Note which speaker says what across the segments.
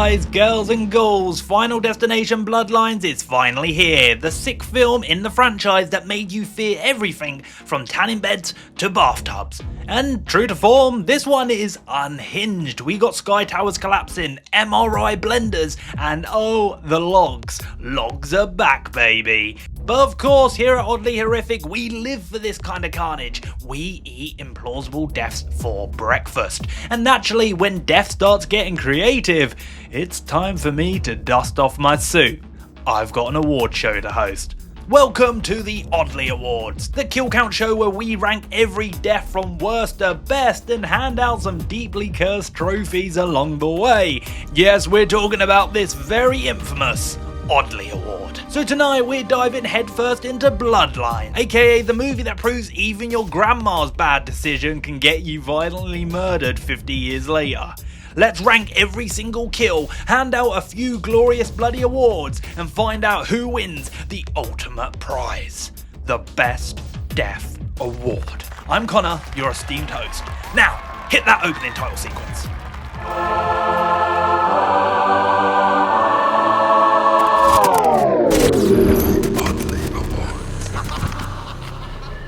Speaker 1: Guys, girls and ghouls, Final Destination Bloodlines is finally here, the sick film in the franchise that made you fear everything from tanning beds to bathtubs. And true to form, this one is unhinged. We got sky towers collapsing, MRI blenders, and oh, the logs. Logs are back, baby. But of course, here at Oddly Horrific, we live for this kind of carnage. We eat implausible deaths for breakfast. And naturally, when death starts getting creative, it's time for me to dust off my suit. I've got an award show to host. Welcome to the Oddly Awards, the kill count show where we rank every death from worst to best and hand out some deeply cursed trophies along the way. Yes, we're talking about this very infamous Oddly Award. So tonight we're diving headfirst into Bloodline, aka the movie that proves even your grandma's bad decision can get you violently murdered 50 years later. Let's rank every single kill, hand out a few glorious bloody awards, and find out who wins the ultimate prize, the Best Death Award. I'm Connor, your esteemed host. Now, hit that opening title sequence.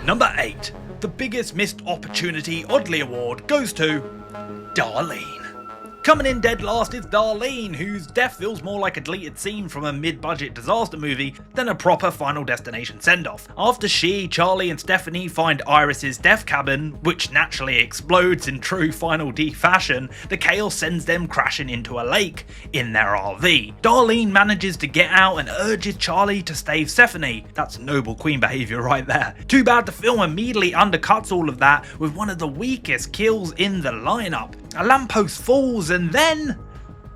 Speaker 1: Number 8. The biggest missed opportunity Oddly Award goes to Darlene. Coming in dead last is Darlene, whose death feels more like a deleted scene from a mid-budget disaster movie than a proper Final Destination send-off. After she, Charlie and Stephanie find Iris's death cabin, which naturally explodes in true Final D fashion, the chaos sends them crashing into a lake in their RV. Darlene manages to get out and urges Charlie to save Stephanie. That's noble queen behaviour right there. Too bad the film immediately undercuts all of that with one of the weakest kills in the lineup. A lamppost falls and then,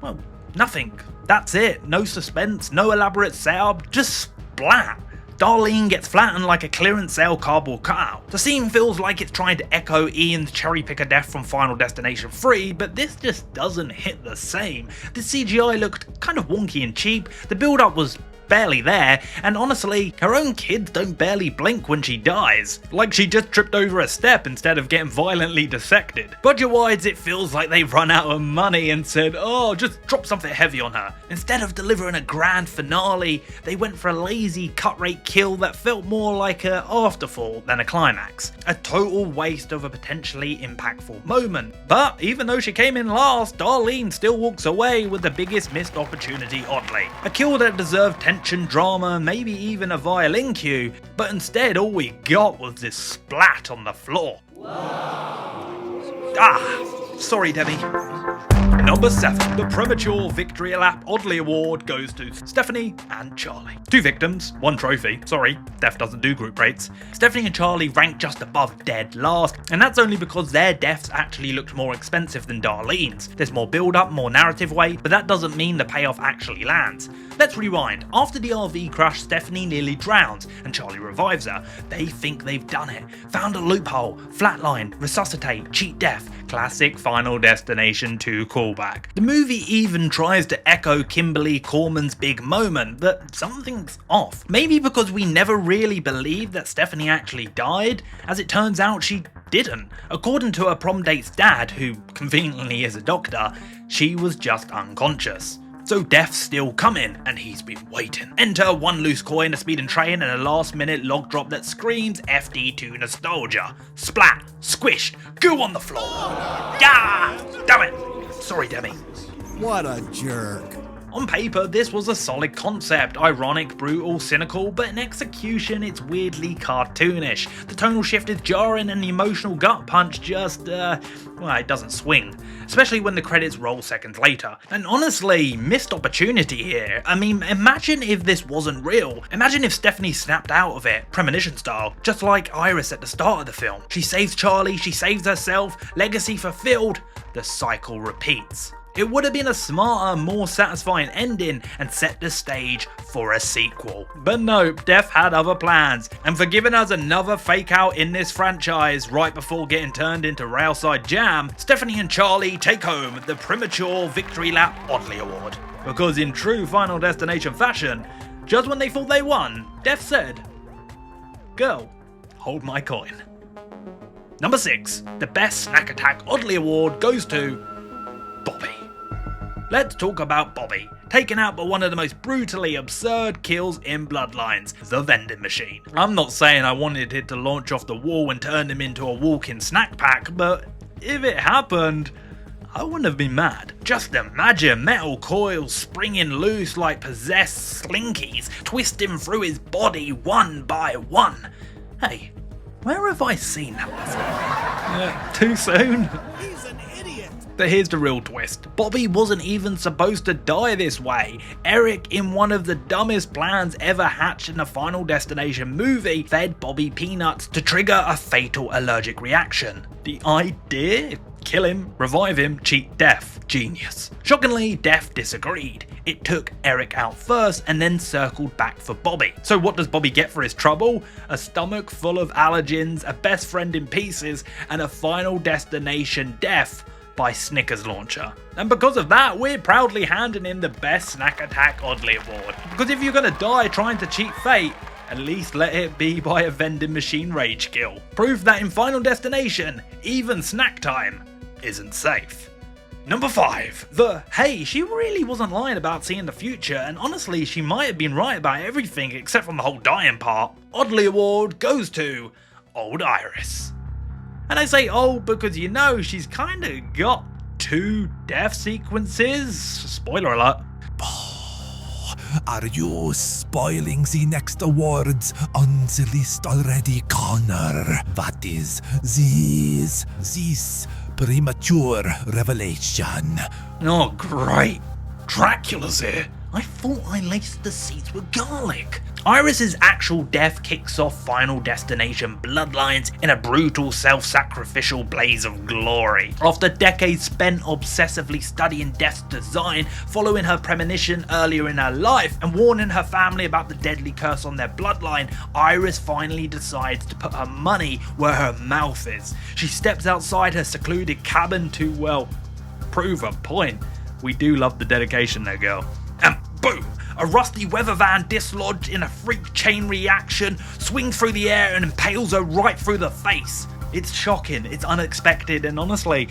Speaker 1: well, nothing. That's it. No suspense, no elaborate setup, just splat. Darlene gets flattened like a clearance sale cardboard cutout. The scene feels like it's trying to echo Ian's cherry picker death from Final Destination 3, but this just doesn't hit the same. The CGI looked kind of wonky and cheap, the build up was barely there, and honestly, her own kids don't barely blink when she dies. Like she just tripped over a step instead of getting violently dissected. Budget-wise, it feels like they've run out of money and said, oh, just drop something heavy on her. Instead of delivering a grand finale, they went for a lazy cut-rate kill that felt more like an afterthought than a climax. A total waste of a potentially impactful moment. But even though she came in last, Darlene still walks away with the biggest missed opportunity oddly. A kill that deserved tension, drama, maybe even a violin cue, but instead all we got was this splat on the floor. Sorry Debbie. Number 7. The premature victory lap Oddly Award goes to Stephanie and Charlie. 2 victims, 1 trophy. Sorry, death doesn't do group rates. Stephanie and Charlie rank just above dead last, and that's only because their deaths actually looked more expensive than Darlene's. There's more build up, more narrative weight, but that doesn't mean the payoff actually lands. Let's rewind. After the RV crash, Stephanie nearly drowns, and Charlie revives her. They think they've done it. Found a loophole, flatline, resuscitate, cheat death. Classic Final Destination 2 callback. The movie even tries to echo Kimberly Corman's big moment, but something's off. Maybe because we never really believed that Stephanie actually died. As it turns out, she didn't. According to her prom date's dad, who conveniently is a doctor, she was just unconscious. So death's still coming, and he's been waiting. Enter 1 loose coin, a speeding train, and a last minute log drop that screams FD2 nostalgia. Splat, squish, goo on the floor. Yeah! Damn it! Sorry, Demi.
Speaker 2: What a jerk.
Speaker 1: On paper, this was a solid concept, ironic, brutal, cynical, but in execution it's weirdly cartoonish. The tonal shift is jarring and the emotional gut punch just, it doesn't swing. Especially when the credits roll seconds later. And honestly, missed opportunity here. I mean, imagine if this wasn't real. Imagine if Stephanie snapped out of it, premonition style, just like Iris at the start of the film. She saves Charlie, she saves herself, legacy fulfilled, the cycle repeats. It would have been a smarter, more satisfying ending and set the stage for a sequel. But nope, Death had other plans, and for giving us another fake out in this franchise right before getting turned into railside jam, Stephanie and Charlie take home the premature victory lap Oddly Award. Because in true Final Destination fashion, just when they thought they won, Death said, "Girl, hold my coin." Number 6, the Best Snack Attack Oddly Award goes to Bobby. Let's talk about Bobby, taken out by one of the most brutally absurd kills in Bloodlines, the vending machine. I'm not saying I wanted it to launch off the wall and turn him into a walking snack pack, but if it happened, I wouldn't have been mad. Just imagine metal coils springing loose like possessed slinkies, twisting through his body one by one. Hey, where have I seen that before? Too soon?
Speaker 2: He's an idiot.
Speaker 1: But here's the real twist. Bobby wasn't even supposed to die this way. Eric, in one of the dumbest plans ever hatched in a Final Destination movie, fed Bobby peanuts to trigger a fatal allergic reaction. The idea? Kill him, revive him, cheat Death. Genius. Shockingly, Death disagreed. It took Eric out first and then circled back for Bobby. So what does Bobby get for his trouble? A stomach full of allergens, a best friend in pieces, and a Final Destination death by Snickers launcher. And because of that, we're proudly handing him the Best Snack Attack Oddly Award. Because if you're gonna die trying to cheat fate, at least let it be by a vending machine rage kill. Proof that in Final Destination, even snack time isn't safe. Number 5. Hey, she really wasn't lying about seeing the future, and honestly she might have been right about everything except from the whole dying part. Oddly Award goes to Old Iris. And I say old because you know she's kinda got 2 death sequences. Spoiler alert.
Speaker 2: Are you spoiling the next awards on the list already, Connor? What is this premature revelation?
Speaker 1: Oh great, Dracula's here. I thought I laced the seats with garlic. Iris's actual death kicks off Final Destination Bloodlines in a brutal self-sacrificial blaze of glory. After decades spent obsessively studying Death's design, following her premonition earlier in her life, and warning her family about the deadly curse on their bloodline, Iris finally decides to put her money where her mouth is. She steps outside her secluded cabin to, well, prove a point. We do love the dedication there, girl. And boom! A rusty weather van dislodged in a freak chain reaction, swings through the air and impales her right through the face. It's shocking, it's unexpected, and honestly,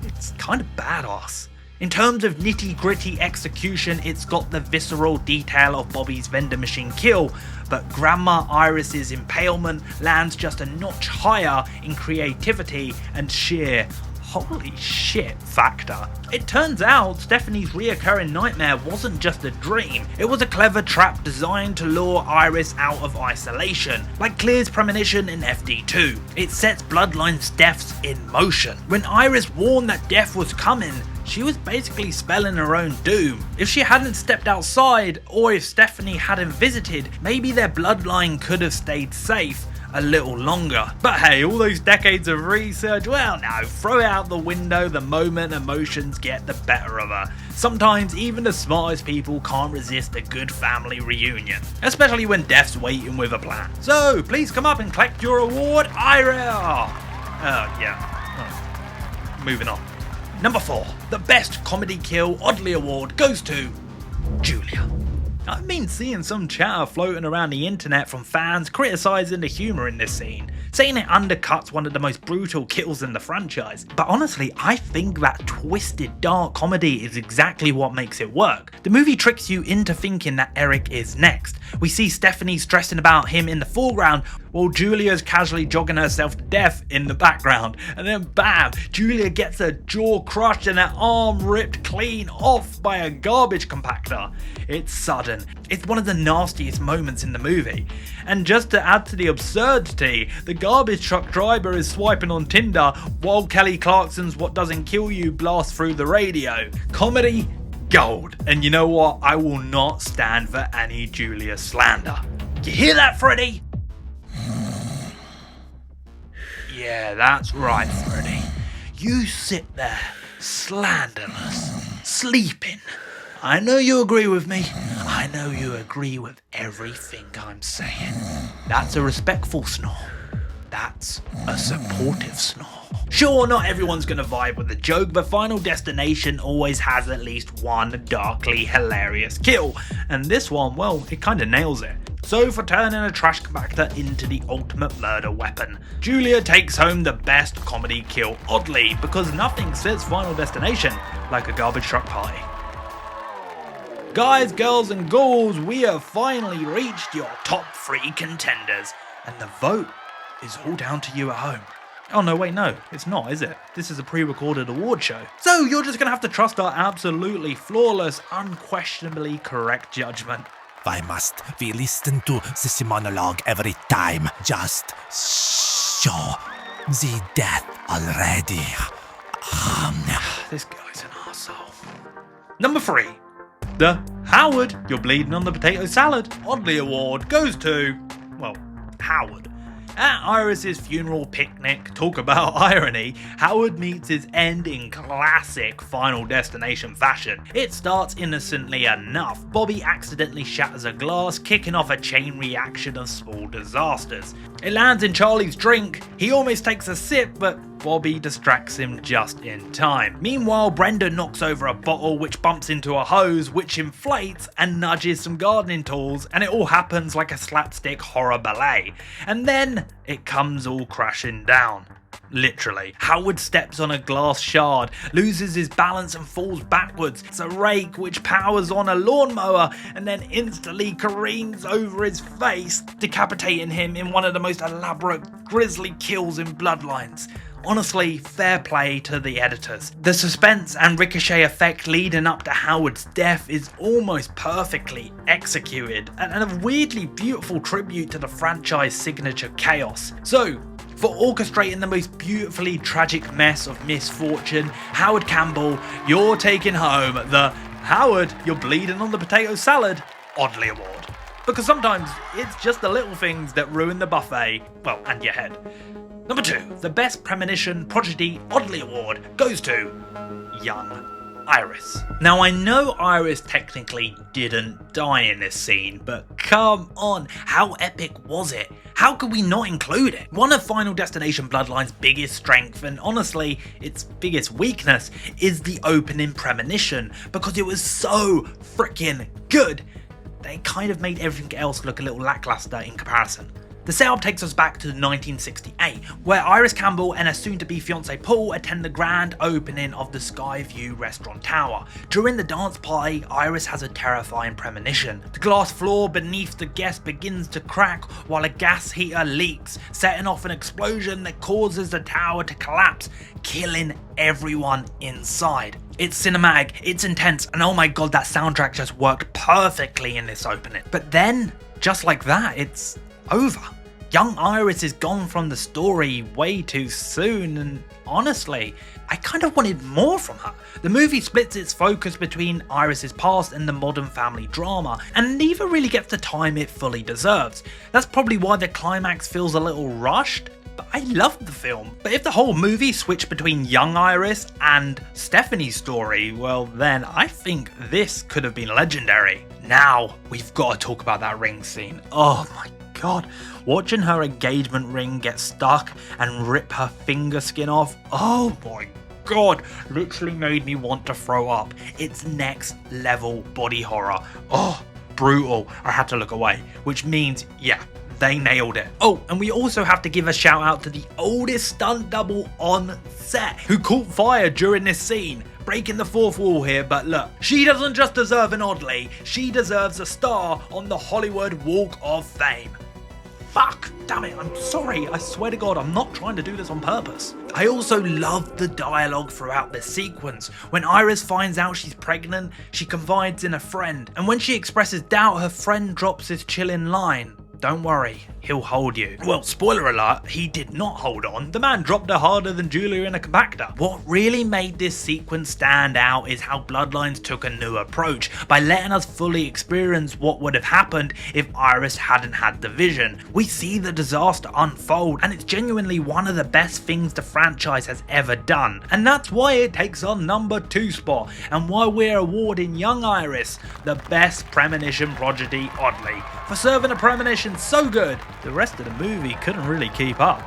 Speaker 1: it's kind of badass. In terms of nitty-gritty execution, it's got the visceral detail of Bobby's vending machine kill, but Grandma Iris's impalement lands just a notch higher in creativity and sheer holy shit factor. It turns out Stephanie's reoccurring nightmare wasn't just a dream, it was a clever trap designed to lure Iris out of isolation, like Clear's premonition in FD2. It sets Bloodline's deaths in motion. When Iris warned that death was coming, she was basically spelling her own doom. If she hadn't stepped outside, or if Stephanie hadn't visited, maybe their bloodline could have stayed safe a little longer. But hey, all those decades of research, well no, throw it out the window the moment emotions get the better of her. Sometimes even the smartest people can't resist a good family reunion, especially when Death's waiting with a plan. So please come up and collect your award, Ira! Moving on. Number 4, the Best Comedy Kill Oddly Award goes to Julia. I've been seeing some chatter floating around the internet from fans criticising the humour in this scene, saying it undercuts one of the most brutal kills in the franchise. But honestly, I think that twisted dark comedy is exactly what makes it work. The movie tricks you into thinking that Eric is next. We see Stephanie stressing about him in the foreground, while Julia's casually jogging herself to death in the background. And then bam, Julia gets her jaw crushed and her arm ripped clean off by a garbage compactor. It's sudden. It's one of the nastiest moments in the movie. And just to add to the absurdity, the garbage truck driver is swiping on Tinder while Kelly Clarkson's What Doesn't Kill You blasts through the radio. Comedy gold. And you know what? I will not stand for any Julia slander. You hear that, Freddy? Yeah, that's right, Freddy. You sit there, slanderless, sleeping. I know you agree with me. I know you agree with everything I'm saying. That's a respectful snore. That's a supportive snore. Sure, not everyone's gonna vibe with the joke, but Final Destination always has at least one darkly hilarious kill. And this one, well, it kinda nails it. So for turning a trash compactor into the ultimate murder weapon, Julia takes home the best comedy kill oddly, because nothing says Final Destination like a garbage truck party. Guys, girls and ghouls, we have finally reached your top 3 contenders, and the vote is all down to you at home. Oh no, wait, no, it's not, is it? This is a pre-recorded award show. So you're just gonna have to trust our absolutely flawless, unquestionably correct judgment.
Speaker 2: Why must we listen to this monologue every time? Just show the death already.
Speaker 1: This guy's an arsehole. Number 3. The Howard, You're Bleeding on the Potato Salad Oddly Award goes to, well, Howard. At Iris's funeral picnic, talk about irony, Howard meets his end in classic Final Destination fashion. It starts innocently enough. Bobby accidentally shatters a glass, kicking off a chain reaction of small disasters. It lands in Charlie's drink. He almost takes a sip, but Bobby distracts him just in time. Meanwhile, Brenda knocks over a bottle which bumps into a hose which inflates and nudges some gardening tools, and it all happens like a slapstick horror ballet. And then it comes all crashing down. Literally. Howard steps on a glass shard, loses his balance and falls backwards. It's a rake which powers on a lawnmower and then instantly careens over his face, decapitating him in one of the most elaborate grisly kills in Bloodlines. Honestly, fair play to the editors. The suspense and ricochet effect leading up to Howard's death is almost perfectly executed, and a weirdly beautiful tribute to the franchise signature chaos. So, for orchestrating the most beautifully tragic mess of misfortune, Howard Campbell, you're taking home the Howard, You're Bleeding on the Potato Salad Oddly Award. Because sometimes it's just the little things that ruin the buffet, well, and your head. Number 2, the Best Premonition Prodigy Oddly Award goes to young Iris. Now I know Iris technically didn't die in this scene, but come on, how epic was it? How could we not include it? One of Final Destination Bloodline's biggest strength, and honestly its biggest weakness, is the opening premonition, because it was so freaking good. They kind of made everything else look a little lackluster in comparison. The setup takes us back to 1968, where Iris Campbell and her soon-to-be fiancé Paul attend the grand opening of the Skyview restaurant tower. During the dance party, Iris has a terrifying premonition. The glass floor beneath the guest begins to crack while a gas heater leaks, setting off an explosion that causes the tower to collapse, killing everyone inside. It's cinematic, it's intense, and oh my god, that soundtrack just worked perfectly in this opening. But then, just like that, it's over. Young Iris is gone from the story way too soon, and honestly, I kind of wanted more from her. The movie splits its focus between Iris's past and the modern family drama, and neither really gets the time it fully deserves. That's probably why the climax feels a little rushed, but I loved the film. But if the whole movie switched between young Iris and Stephanie's story, well then I think this could have been legendary. Now, we've got to talk about that ring scene. Oh my god, watching her engagement ring get stuck and rip her finger skin off, oh my god, literally made me want to throw up. It's next level body horror. Oh, brutal. I had to look away, which means, yeah, they nailed it. Oh, and we also have to give a shout out to the oldest stunt double on set, who caught fire during this scene. Breaking the fourth wall here, but look, she doesn't just deserve an Oddly, she deserves a star on the Hollywood Walk of Fame. Fuck, damn it, I'm sorry, I swear to god, I'm not trying to do this on purpose. I also loved the dialogue throughout this sequence. When Iris finds out she's pregnant, she confides in a friend, and when she expresses doubt, her friend drops this chilling line: "Don't worry, he'll hold you." Well, spoiler alert, he did not hold on. The man dropped her harder than Julia in a compactor. What really made this sequence stand out is how Bloodlines took a new approach by letting us fully experience what would have happened if Iris hadn't had the vision. We see the disaster unfold, and it's genuinely one of the best things the franchise has ever done. And that's why it takes our number 2 spot, and why we're awarding young Iris the Best Premonition Prodigy Oddly, for serving a premonition so good the rest of the movie couldn't really keep up.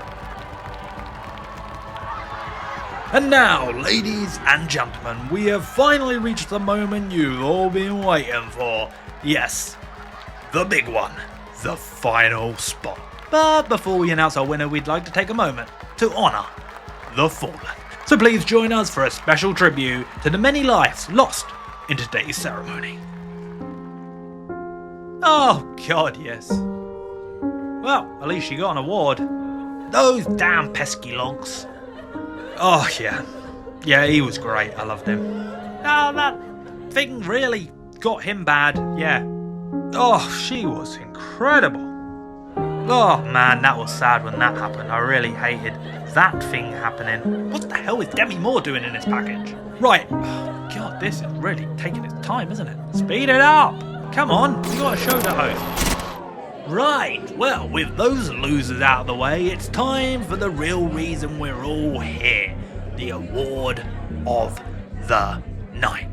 Speaker 1: And now, ladies and gentlemen, we have finally reached the moment you've all been waiting for. Yes, the big one, the final spot. But before we announce our winner, we'd like to take a moment to honour the fallen. So please join us for a special tribute to the many lives lost in today's ceremony. Oh god, yes. Well, at least she got an award. Those damn pesky logs. Oh yeah. Yeah, he was great. I loved him. Oh, that thing really got him bad. Yeah. Oh, she was incredible. Oh man, that was sad when that happened. I really hated that thing happening. What the hell is Demi Moore doing in this package? Right. Oh, god, this is really taking its time, isn't it? Speed it up. Come on, we got a show to host. Right, well, with those losers out of the way, it's time for the real reason we're all here. The award of the night.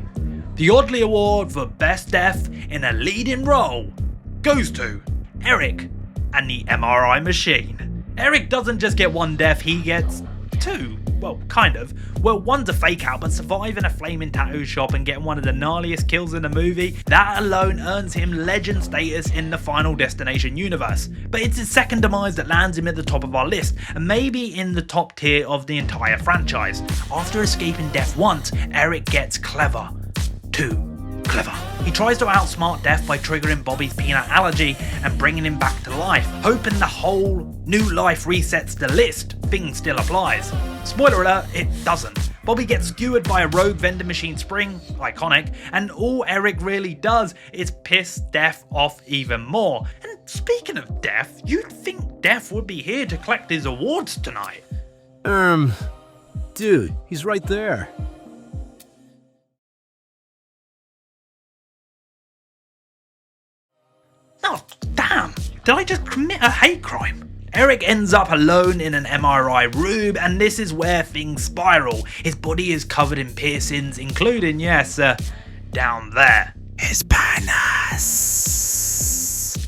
Speaker 1: The Oddly Award for Best Death in a Leading Role goes to Eric and the MRI machine. Eric doesn't just get one death, he gets two. Well, kind of. Well, one's a fake out, but surviving a flaming tattoo shop and getting one of the gnarliest kills in the movie, that alone earns him legend status in the Final Destination universe. But it's his second demise that lands him at the top of our list, and maybe in the top tier of the entire franchise. After escaping death once, Eric gets clever. Too clever. He tries to outsmart death by triggering Bobby's peanut allergy and bringing him back to life, hoping the whole new life resets the list. Thing still applies. Spoiler alert, it doesn't. Bobby gets skewered by a rogue vending machine spring, iconic, and all Eric really does is piss Death off even more. And speaking of Death, you'd think Death would be here to collect his awards tonight.
Speaker 3: Dude, he's right there.
Speaker 1: Oh, damn! Did I just commit a hate crime? Eric ends up alone in an MRI room, and this is where things spiral. His body is covered in piercings, including, yes, down there.
Speaker 2: His penis.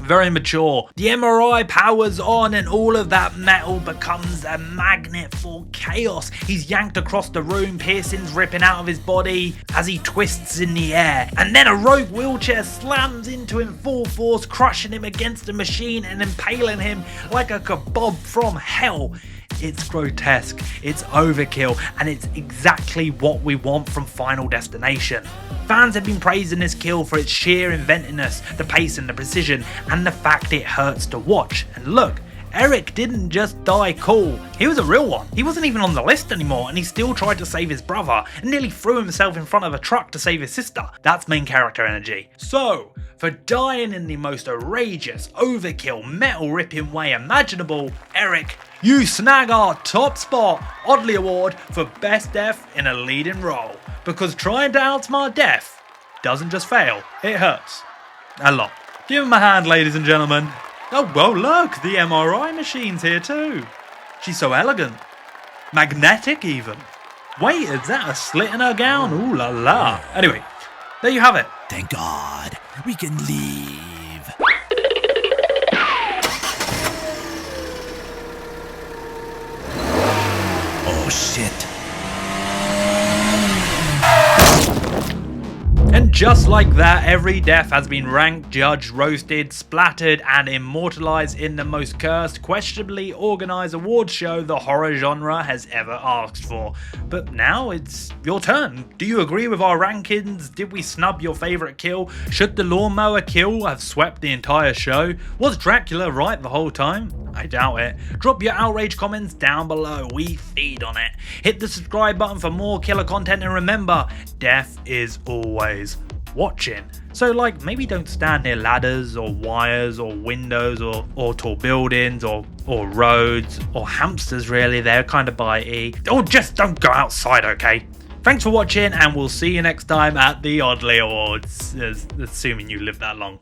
Speaker 1: Very mature. The MRI powers on and all of that metal becomes a magnet for chaos. He's yanked across the room, piercings ripping out of his body as he twists in the air. And then a rogue wheelchair slams into him full force, crushing him against the machine and impaling him like a kebab from hell. It's grotesque, it's overkill, and it's exactly what we want from Final Destination. Fans have been praising this kill for its sheer inventiveness, the pace and the precision, and the fact it hurts to watch. And look, Eric didn't just die cool, he was a real one. He wasn't even on the list anymore, and he still tried to save his brother, and nearly threw himself in front of a truck to save his sister. That's main character energy. So, for dying in the most outrageous, overkill, metal-ripping way imaginable, Eric, you snag our top spot Oddly Award for Best Death in a Leading Role. Because trying to outsmart death doesn't just fail, it hurts. A lot. Give him a hand, ladies and gentlemen. Oh, well, look, the MRI machine's here too. She's so elegant. Magnetic, even. Wait, is that a slit in her gown? Ooh la la. Anyway, there you have it.
Speaker 2: Thank God, we can leave. Oh shit.
Speaker 1: And just like that, every death has been ranked, judged, roasted, splattered, and immortalized in the most cursed, questionably organized awards show the horror genre has ever asked for. But now it's your turn. Do you agree with our rankings? Did we snub your favorite kill? Should the lawnmower kill have swept the entire show? Was Dracula right the whole time? I doubt it. Drop your outrage comments down below, we feed on it. Hit the subscribe button for more killer content, and remember, death is always watching. So like, maybe don't stand near ladders or wires or windows or tall buildings or roads or hamsters really, they're kind of bitey. Or just don't go outside, okay? Thanks for watching, and we'll see you next time at the Oddly Awards, assuming you live that long.